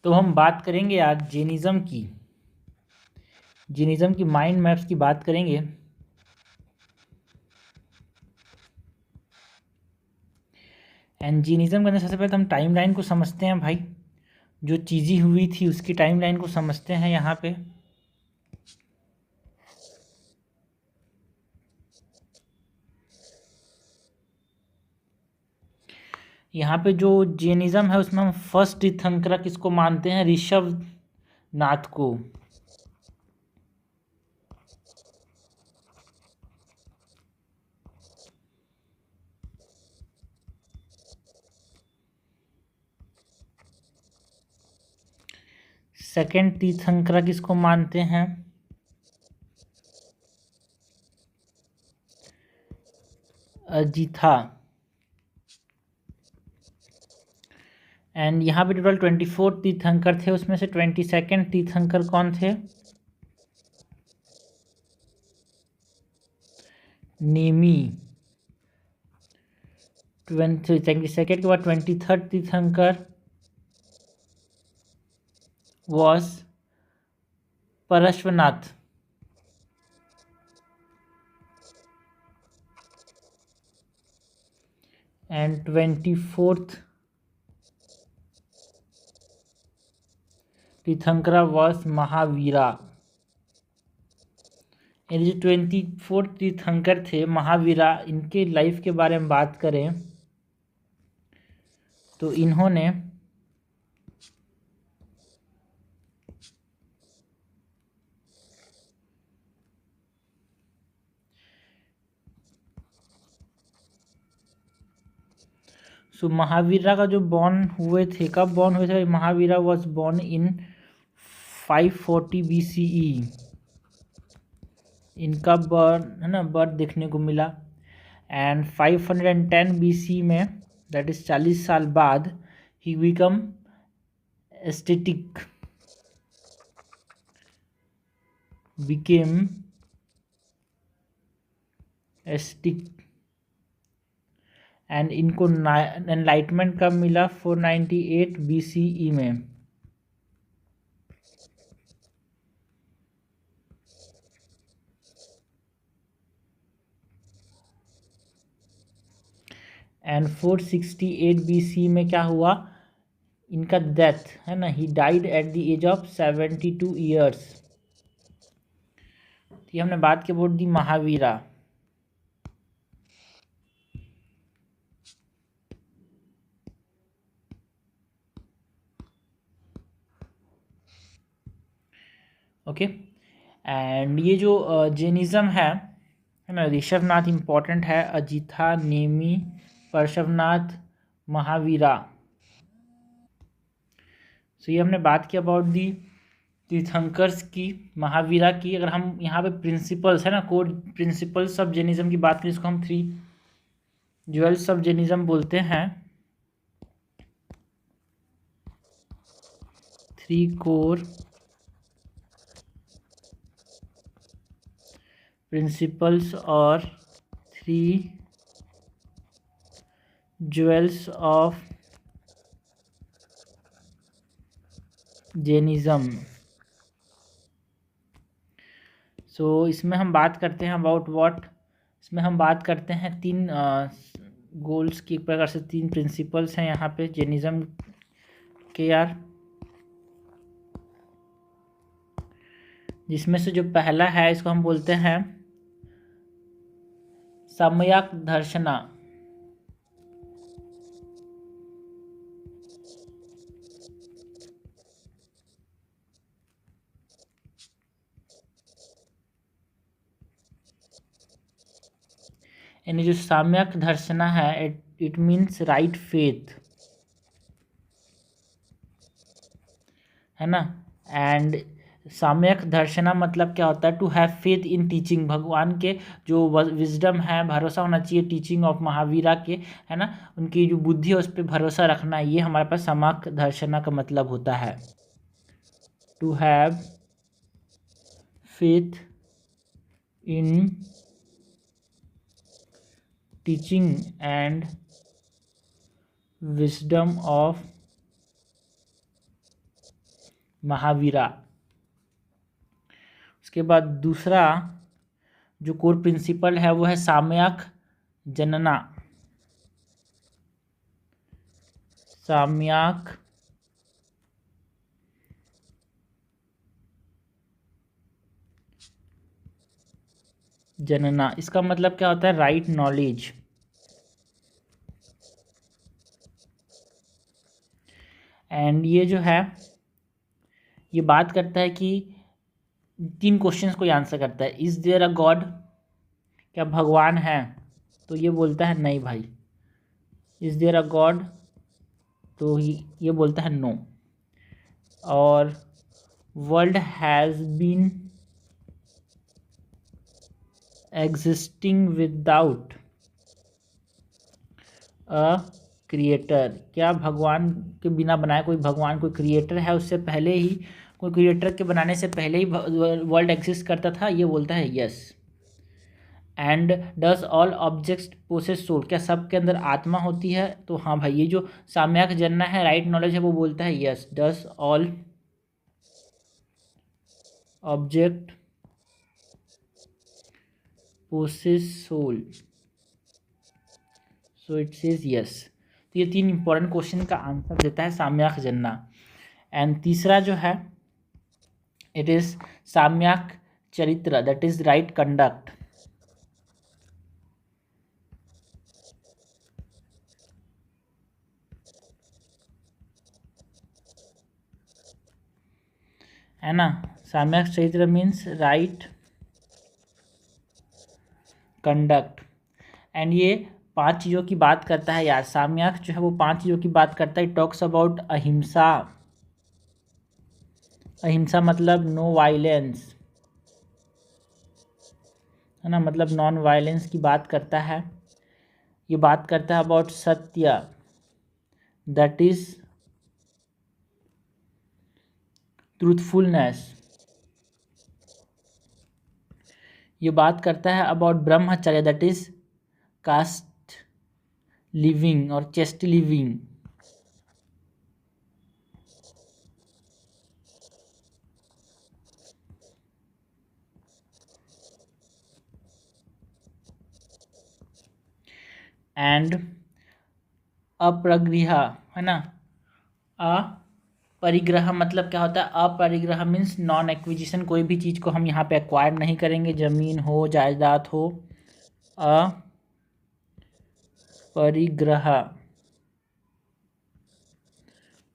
तो हम बात करेंगे आज जैनिज्म की माइंड मैप्स की बात करेंगे। एंड जैनिज्म के अंदर सबसे पहले तो हम टाइमलाइन को समझते हैं भाई, जो चीज़ें हुई थी उसकी टाइमलाइन को समझते हैं। यहाँ पे जो जैनिज्म है उसमें हम फर्स्ट तीर्थंकर किसको मानते हैं? ऋषभ नाथ को। सेकंड तीर्थंकर किसको मानते हैं? अजिथा। एंड यहाँ पे टोटल 24 तीर्थंकर थे, उसमें से 22nd तीर्थंकर कौन थे? नेमी। 22nd के बाद 23rd तीर्थंकर was पार्श्वनाथ। एंड 24th तीर्थंकर was महावीरा। ये जो 24 तीर्थंकर थे महावीरा, इनके लाइफ के बारे में बात करें तो इन्होंने महावीरा का जो बॉर्न हुए थे, कब बॉर्न हुए थे? Mahavira was born in 540 BCE। इनका बर्थ है ना, बर्थ देखने को मिला। एंड 510 BC में, दैट इज 40 साल बाद, ही बिकम एस्टिक। एंड इनको एनलाइटमेंट कब मिला? 498 BCE में। एंड 468 BC में क्या हुआ? इनका डेथ है ना, he died at the age of 72 years. ये हमने बात की about the Mahavira. Okay. And ये जो जैनिज्म है ना, ऋषभनाथ इम्पॉर्टेंट है, अजिथा, नेमी, पार्श्वनाथ, महावीरा। सो ये हमने बात की अबाउट दी तीर्थंकर्स की, महावीरा की। अगर हम यहाँ पे प्रिंसिपल्स है ना, कोर प्रिंसिपल्स ऑफ जैनिज्म की बात करें, इसको हम 3 ज्वेल्स ऑफ जैनिज्म बोलते हैं। 3 कोर प्रिंसिपल्स और 3 ज्वेल्स ऑफ जैनिज्म। सो इसमें हम बात करते हैं अबाउट व्हाट? इसमें हम बात करते हैं 3 गोल्स की, एक प्रकार से 3 प्रिंसिपल्स हैं यहाँ पे जैनिज्म के यार, जिसमें से जो पहला है इसको हम बोलते हैं सम्यक दर्शना। यानी जो सम्यक दर्शना है, इट मीन्स राइट फेथ, है ना। एंड सम्यक दर्शना मतलब क्या होता है? To have faith in teaching. भगवान के जो विजडम है, भरोसा होना चाहिए टीचिंग ऑफ महावीरा के, है ना, उनकी जो बुद्धि है उस पर भरोसा रखना, ये हमारे पास सम्यक दर्शना का मतलब होता है। To have faith in teaching and wisdom of Mahavira. उसके बाद दूसरा जो कोर प्रिंसिपल है वो है साम्यक जनना। साम्यक जनना, इसका मतलब क्या होता है? Right knowledge. एंड ये जो है ये बात करता है कि 3 क्वेश्चंस को आंसर करता है। इज देयर अ गॉड, क्या भगवान है? तो ये बोलता है नहीं भाई। इज देयर अ गॉड, तो ये बोलता है नो। और world has been existing without a creator, क्या भगवान के बिना बनाए कोई भगवान, कोई क्रिएटर है उससे पहले ही, कोई क्रिएटर के बनाने से पहले ही वर्ल्ड एग्जिस्ट करता था? ये बोलता है yes. And does all objects possess soul, क्या सब के अंदर आत्मा होती है? तो हाँ भाई, ये जो साम्यक जनना है, राइट नॉलेज है, वो बोलता है yes. Does all object possess soul, so it says yes. तो ये 3 इंपॉर्टेंट क्वेश्चन का आंसर देता है साम्यक जनना। एंड तीसरा जो है इट इज साम्यक चरित्र, दैट इज राइट कंडक्ट। है ना? साम्यक चरित्र मीन्स राइट कंडक्ट। एंड ये 5 चीज़ों की बात करता है यार। साम्यक जो है वो 5 चीज़ों की बात करता है। टॉक्स अबाउट अहिंसा। अहिंसा मतलब नो वायलेंस, है ना, मतलब नॉन वायलेंस की बात करता है। ये बात करता है अबाउट सत्य, दैट इज ट्रूथफुलनेस। ये बात करता है अबाउट ब्रह्मचर्य, दैट इज कास्ट लिविंग और चेस्ट लिविंग। एंड अपरिग्रह, है ना। अपरिग्रह मतलब क्या होता है? अपरिग्रह मीन्स नॉन एक्विजिशन, कोई भी चीज़ को हम यहाँ पे एक्वायर नहीं करेंगे, ज़मीन हो जायदाद हो। अपरिग्रह,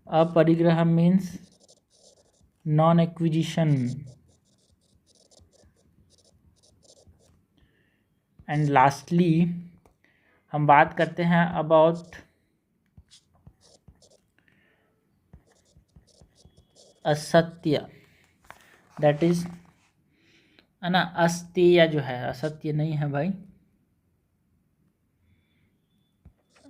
अपरिग्रह means non acquisition. And lastly हम बात करते हैं अबाउट असत्य, दैट इज, है ना, अस्तेय जो है, असत्य नहीं है भाई।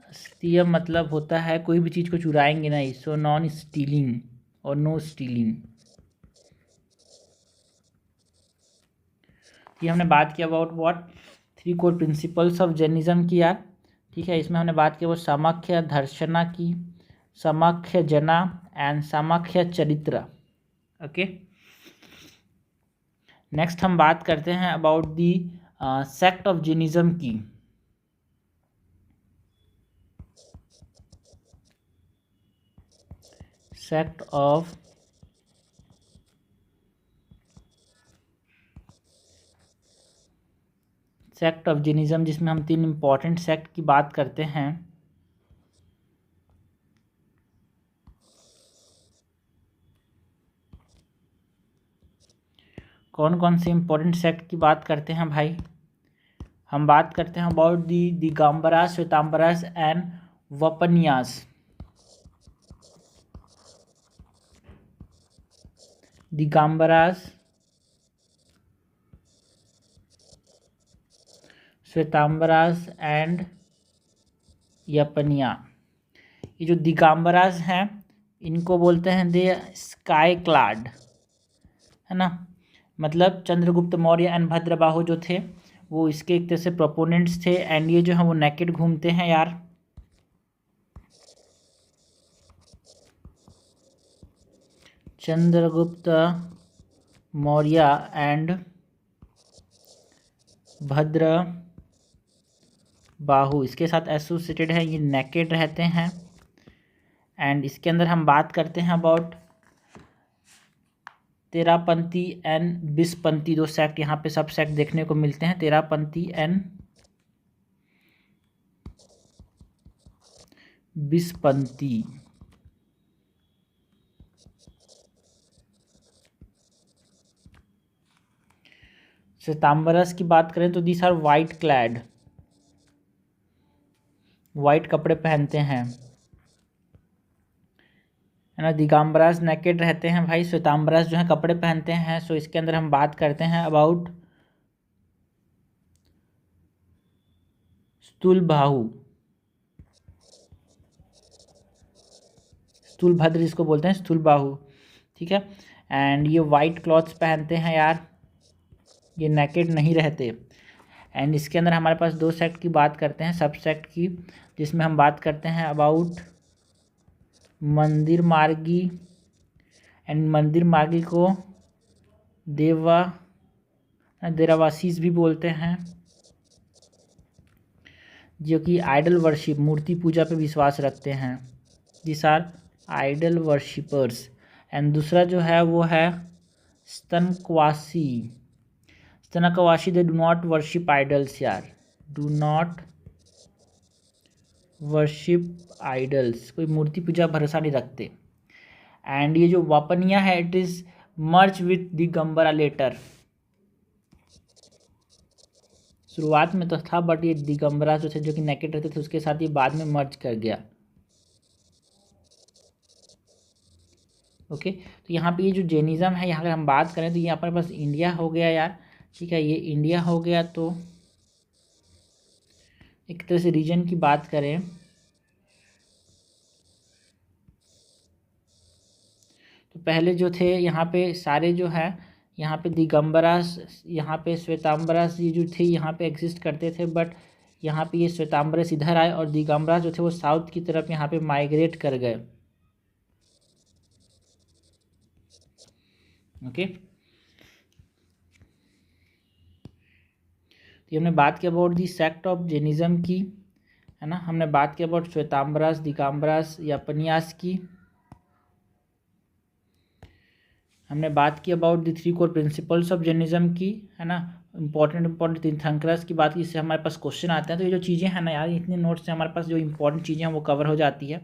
अस्तेय मतलब होता है कोई भी चीज़ को चुराएंगे नहीं, सो नॉन स्टीलिंग और नो स्टीलिंग। ये हमने बात किया about what 3 core principles of Jainism की यार। ठीक है, इसमें हमने बात की वो सामख्य दर्शना की, सामख्य जना एंड सामख्य चरित्र। ओके, नेक्स्ट हम बात करते हैं about the sect of Jainism की। सेक्ट ऑफ जैनिज्म, जिसमें हम 3 इंपॉर्टेंट सेक्ट की बात करते हैं। कौन कौन से इंपॉर्टेंट सेक्ट की बात करते हैं भाई? हम बात करते हैं अबाउट दी दिगंबरास, श्वेतांबरास एंड वपन्यास। दिगंबरास, श्वेतांबरास एंड यपनिया। ये जो दिगंबरास हैं इनको बोलते हैं दे स्काई क्लाड, है ना, मतलब चंद्रगुप्त मौर्य एंड भद्रबाहु जो थे वो इसके एक तरह से प्रोपोनेंट्स थे। एंड ये जो है वो नेकेड घूमते हैं यार। चंद्रगुप्त मौर्य एंड भद्र बाहु इसके साथ एसोसिएटेड है, ये नेकेड रहते हैं। एंड इसके अंदर हम बात करते हैं अबाउट तेरापंथी एंड बिसपंथी, दो सेक्ट यहाँ पे सब सेक्ट देखने को मिलते हैं, तेरापंथी एंड बिसपंथी। श्वेतांबरस की बात करें तो these are white clad, white कपड़े पहनते हैं, है ना। दिगंबरास नेकेड रहते हैं भाई, श्वेतांबरस जो है कपड़े पहनते हैं। सो इसके अंदर हम बात करते हैं अबाउट स्थूलबाहु, स्थूलभद्र जिसको बोलते हैं, स्थूलबाहु, ठीक है। एंड ये वाइट क्लॉथ्स पहनते हैं यार, ये नेकेड नहीं रहते। एंड इसके अंदर हमारे पास दो सेक्ट की बात करते हैं, सब सेक्ट की, जिसमें हम बात करते हैं अबाउट मंदिर मार्गी। एंड मंदिर मार्गी को देवासीस भी बोलते हैं, जो कि आइडल वर्शिप, मूर्ति पूजा पे विश्वास रखते हैं। This are idol worshippers. And दूसरा जो है वो है Sthanakvasi. Sthanakvasi they do not worship idols यार, डू नॉट वर्शिप आइडल्स, कोई मूर्ति पूजा भरोसा नहीं रखते। एंड ये जो वापनिया है it is merge with Digambara letter, शुरुआत में तो था बट ये दिगंबरा जो थे जो कि नेकेड रहते थे उसके साथ ये बाद में मर्ज कर गया। ओके तो यहाँ पे ये जो जैनिज़्म है, यहाँ अगर हम बात करें तो ये अपने पास इंडिया हो गया यार, ठीक है, ये इंडिया हो गया। तो एक तरह से रीजन की बात करें तो पहले जो थे यहाँ पे सारे जो है, यहाँ पे दिगंबरास, यहाँ पे श्वेतांबरास, ये जो थे यहाँ पे एग्जिस्ट करते थे, बट यहाँ पे ये श्वेतांबरास इधर आए और दिगंबरास जो थे वो साउथ की तरफ यहाँ पे माइग्रेट कर गए। ओके तो हमने बात की about the sect of Jainism की, है ना। हमने बात की अबाउट श्वेतांबरास, दिगंबरास या पनियास की। हमने बात की about the three core principles of Jainism की, है ना। इंपॉर्टेंट तीर्थंकरस की बात की, इससे हमारे पास क्वेश्चन आते हैं। तो ये जो चीज़ें हैं ना यार, इतने नोट्स से हमारे पास जो इंपॉर्टेंट चीज़ें हैं वो कवर हो जाती है।